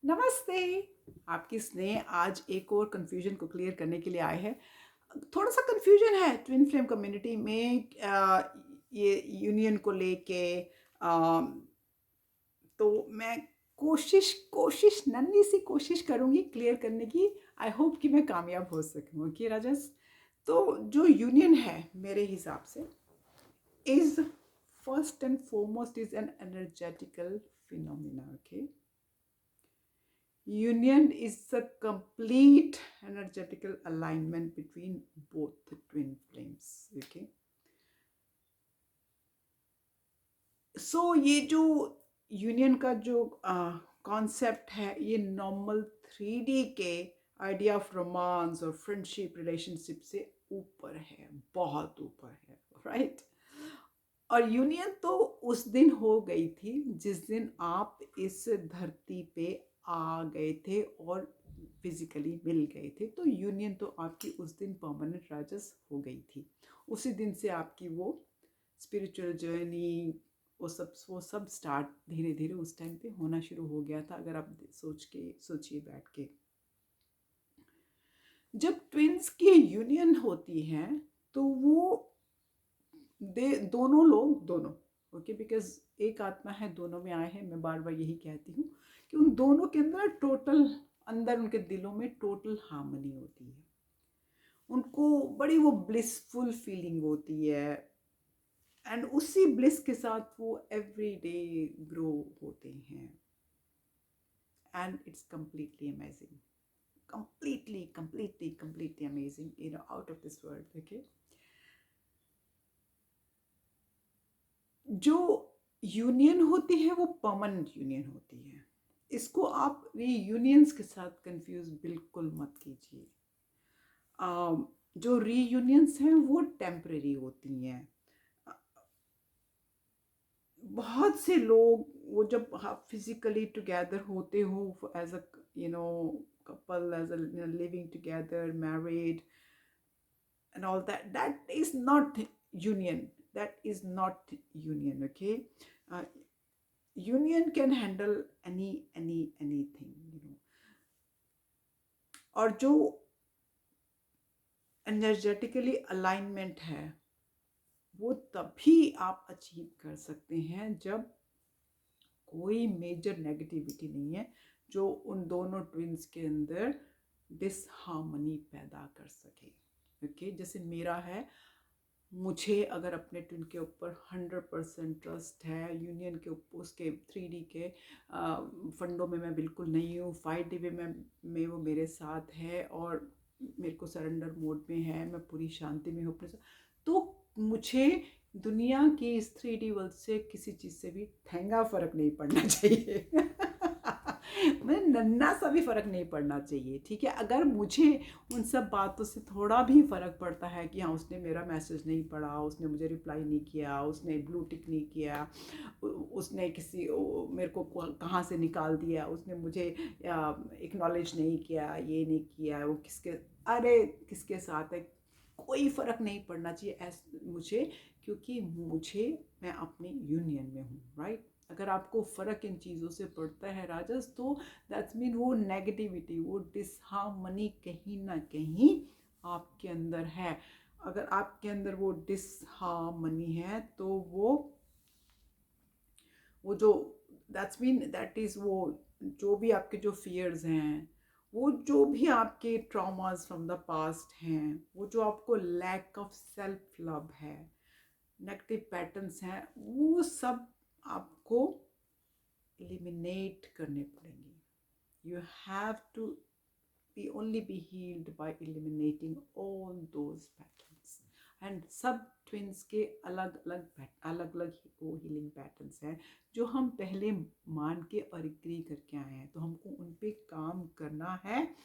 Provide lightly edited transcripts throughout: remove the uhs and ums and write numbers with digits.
नमस्ते। आपकी स्नेह आज एक और कन्फ्यूजन को क्लियर करने के लिए आए हैं। थोड़ा सा कन्फ्यूजन है ट्विन फ्लेम कम्युनिटी में ये यूनियन को लेके। तो मैं कोशिश कोशिश नन्ही सी कोशिश करूँगी क्लियर करने की। आई होप कि मैं कामयाब हो सकूँ। ओके राजस, तो जो यूनियन है मेरे हिसाब से is first and foremost is an energetical phenomena. Okay, union is a complete energetical alignment between both the twin flames. Okay, so ये जो यूनियन का जो कॉन्सेप्ट है ये नॉर्मल 3D के आइडिया ऑफ रोमांस और फ्रेंडशिप रिलेशनशिप से ऊपर है, बहुत ऊपर है, राइट। और यूनियन तो उस दिन हो गई थी जिस दिन आप इस धरती पे आ गए थे और फिजिकली मिल गए थे। तो यूनियन तो आपकी उस दिन परमानेंट राजस हो गई थी। उसी दिन से आपकी वो स्पिरिचुअल जर्नी वो सब स्टार्ट धीरे धीरे उस टाइम पे होना शुरू हो गया था। अगर आप सोचिए बैठ के, जब ट्विन्स की यूनियन होती है तो वो दोनों ओके, बिकॉज एक आत्मा है, दोनों में आए हैं। मैं बार बार यही कहती हूँ कि उन दोनों के अंदर टोटल, अंदर उनके दिलों में टोटल हार्मनी होती है। उनको बड़ी वो ब्लिसफुल फीलिंग होती है एंड उसी ब्लिस के साथ वो एवरी डे ग्रो होते हैं and it's completely amazing, completely amazing, out of this world. Okay, जो यूनियन होती है वो परमानेंट यूनियन होती है। इसको आप रीयूनियंस के साथ कंफ्यूज बिल्कुल मत कीजिए। जो रीयूनियंस हैं वो टेम्परेरी होती हैं। बहुत से लोग वो जब आप फिजिकली टुगेदर होते हो as a you know couple, as a living together, married and all that, that is not union, that is not union. Okay, uh, union can handle anything, और जो एनर्जेटिकली अलाइनमेंट है वो तभी आप achieve कर सकते हैं जब कोई मेजर नेगेटिविटी नहीं है जो उन दोनों ट्विन्स के अंदर डिसहार्मनी पैदा कर सके। ओके, जैसे मेरा है, मुझे अगर अपने ट्विन के ऊपर 100% ट्रस्ट है, यूनियन के ऊपर उसके 3D के फंडों में मैं बिल्कुल नहीं हूँ, 5D में वो मेरे साथ है और मेरे को सरेंडर मोड में है, मैं पूरी शांति में हूँ अपने साथ, तो मुझे दुनिया की इस 3D वर्ल्ड से किसी चीज़ से भी ठेंगा फ़र्क नहीं पड़ना चाहिए। मैं नन्ना सा भी फ़र्क नहीं पड़ना चाहिए, ठीक है। अगर मुझे उन सब बातों से थोड़ा भी फ़र्क पड़ता है कि हाँ उसने मेरा मैसेज नहीं पढ़ा, उसने मुझे रिप्लाई नहीं किया, उसने ब्लू टिक नहीं किया, उसने मेरे को कहाँ से निकाल दिया, उसने मुझे एक्नॉलेज नहीं किया, ये नहीं किया, वो किसके साथ है, कोई फ़र्क नहीं पड़ना चाहिए मुझे, क्योंकि मैं अपनी यूनियन में हूँ, राइट। अगर आपको फ़र्क इन चीज़ों से पड़ता है राजस, तो दैट्स मीन वो नेगेटिविटी, वो डिसहार्मनी कहीं ना कहीं आपके अंदर है। अगर आपके अंदर वो डिसहार्मनी है तो वो जो दैट्स मीन दैट इज़ वो जो भी आपके जो फियर्स हैं, वो जो भी आपके ट्रॉमास फ्रॉम द पास्ट हैं, वो जो आपको लैक ऑफ सेल्फ लव है, नेगेटिव पैटर्न्स हैं, वो सब आपको एलिमिनेट करने पड़ेंगे। You have to only be healed by eliminating all those patterns, and सब ट्विंस के अलग अलग वो हीलिंग पैटर्न्स हैं जो हम पहले मान के और एग्री करके आए हैं, तो हमको उन पे काम करना है।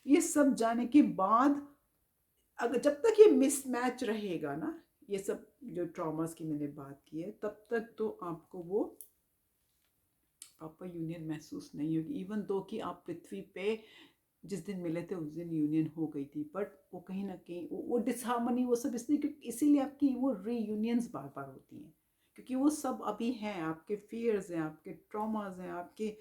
ये सब जाने के बाद अगर जब तक ये मिसमैच रहेगा ना, ये सब जो ट्रॉमास की मैंने बात की है, तब तक तो आपको वो प्रॉपर यूनियन महसूस नहीं होगी। इवन दो कि आप पृथ्वी पे जिस दिन मिले थे उस दिन यूनियन हो गई थी, बट वो कहीं ना कहीं वो डिसहार्मनी वो सब इसलिए इसीलिए आपकी वो रीयूनियंस बार बार होती हैं, क्योंकि वो सब अभी हैं, आपके फियर्स हैं, आपके ट्रॉमास हैं, आपके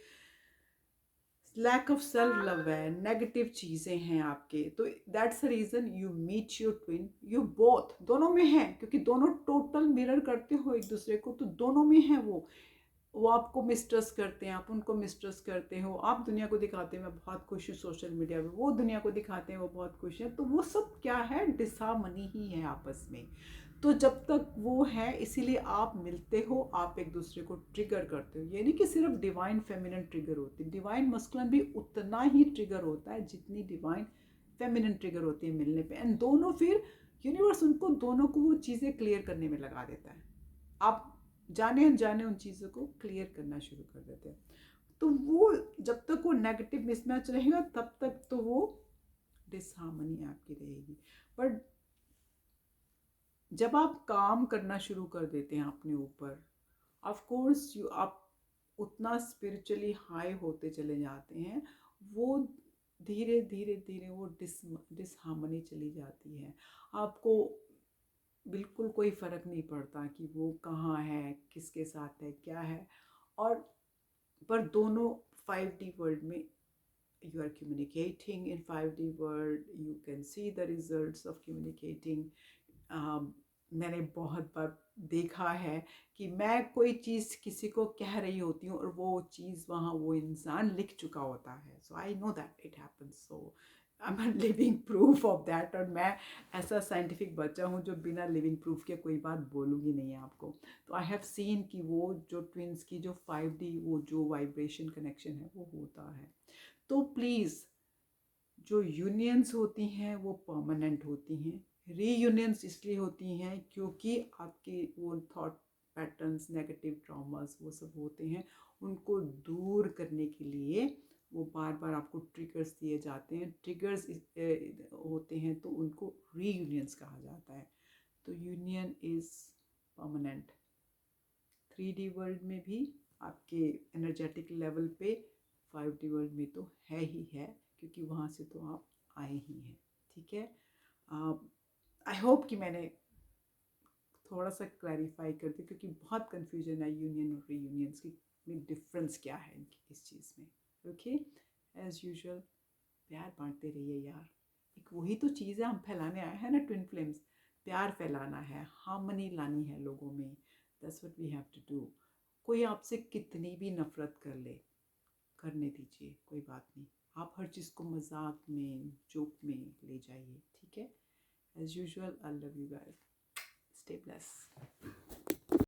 लैक ऑफ सेल्फ लव है, नेगेटिव चीज़ें हैं आपके, तो that's the reason you meet your twin, you both, दोनों में है, क्योंकि दोनों टोटल मिरर करते हो एक दूसरे को, तो दोनों में है वो आपको मिसट्रस्ट करते हैं, आप उनको मिसट्रस्ट करते हो, आप दुनिया को दिखाते हैं मैं बहुत खुश हूँ सोशल मीडिया पे, वो दुनिया को दिखाते हैं वो बहुत खुश हैं, तो वो सब क्या है, डिसहार्मनी ही है आपस में। तो जब तक वो है, इसीलिए आप मिलते हो, आप एक दूसरे को ट्रिगर करते हो। ये नहीं कि सिर्फ डिवाइन फेमिनिन ट्रिगर होती है, डिवाइन मस्कुलिन भी उतना ही ट्रिगर होता है जितनी डिवाइन फेमिनिन ट्रिगर होती है मिलने पे। एंड दोनों फिर यूनिवर्स उनको दोनों को वो चीज़ें क्लियर करने में लगा देता है, आप जाने अनजाने उन चीज़ों को क्लियर करना शुरू कर देते हैं। तो वो जब तक वो नेगेटिव मिसमैच रहेगा तब तक तो वो डिसहार्मनी आपकी रहेगी। बट जब आप काम करना शुरू कर देते हैं अपने ऊपर, ऑफ कोर्स आप उतना स्पिरिचुअली हाई होते चले जाते हैं, वो धीरे धीरे धीरे वो डिसहार्मनी चली जाती है। आपको बिल्कुल कोई फ़र्क नहीं पड़ता कि वो कहाँ है, किसके साथ है, क्या है। और पर दोनों 5D वर्ल्ड में you are communicating in 5D world, you can see the results of communicating. मैंने बहुत बार देखा है कि मैं कोई चीज़ किसी को कह रही होती हूँ और वो चीज़ वहाँ वो इंसान लिख चुका होता है, so I know that it happens, so I am living proof of that. और मैं ऐसा साइंटिफिक बच्चा हूँ जो बिना लिविंग प्रूफ के कोई बात बोलूँगी नहीं आपको। तो आई हैव सीन कि वो जो ट्विंस की जो 5D वो जो वाइब्रेशन कनेक्शन है वो होता है। तो प्लीज़, जो यूनियंस होती हैं वो परमानेंट होती हैं, रीयूनियंस इसलिए होती हैं क्योंकि आपके वो थॉट पैटर्न्स, नेगेटिव ट्रॉमास वो सब होते हैं, उनको दूर करने के लिए वो बार बार आपको ट्रिगर्स दिए जाते हैं, ट्रिगर्स होते हैं, तो उनको रीयूनियंस कहा जाता है। तो union is permanent 3D world में भी, आपके एनर्जेटिक लेवल पे 5D वर्ल्ड में तो है ही है, क्योंकि वहाँ से तो आप आए ही हैं। ठीक है, आई होप कि मैंने थोड़ा सा क्लैरिफाई कर दिया, क्योंकि बहुत कन्फ्यूजन है यूनियन और रीयूनियंस की में डिफरेंस क्या है इस चीज़ में। ओके, एज यूजुअल प्यार बांटते रहिए यार, एक वही तो चीज़ है हम फैलाने आए हैं ना ट्विन फ्लेम्स, प्यार फैलाना है, हार्मनी लानी है लोगों में, that's what we have to do. कोई आपसे कितनी भी नफरत कर ले, करने दीजिए, कोई बात नहीं, आप हर चीज़ को मजाक में जोक में ले जाइए। ठीक है, as usual I love you guys, stay blessed.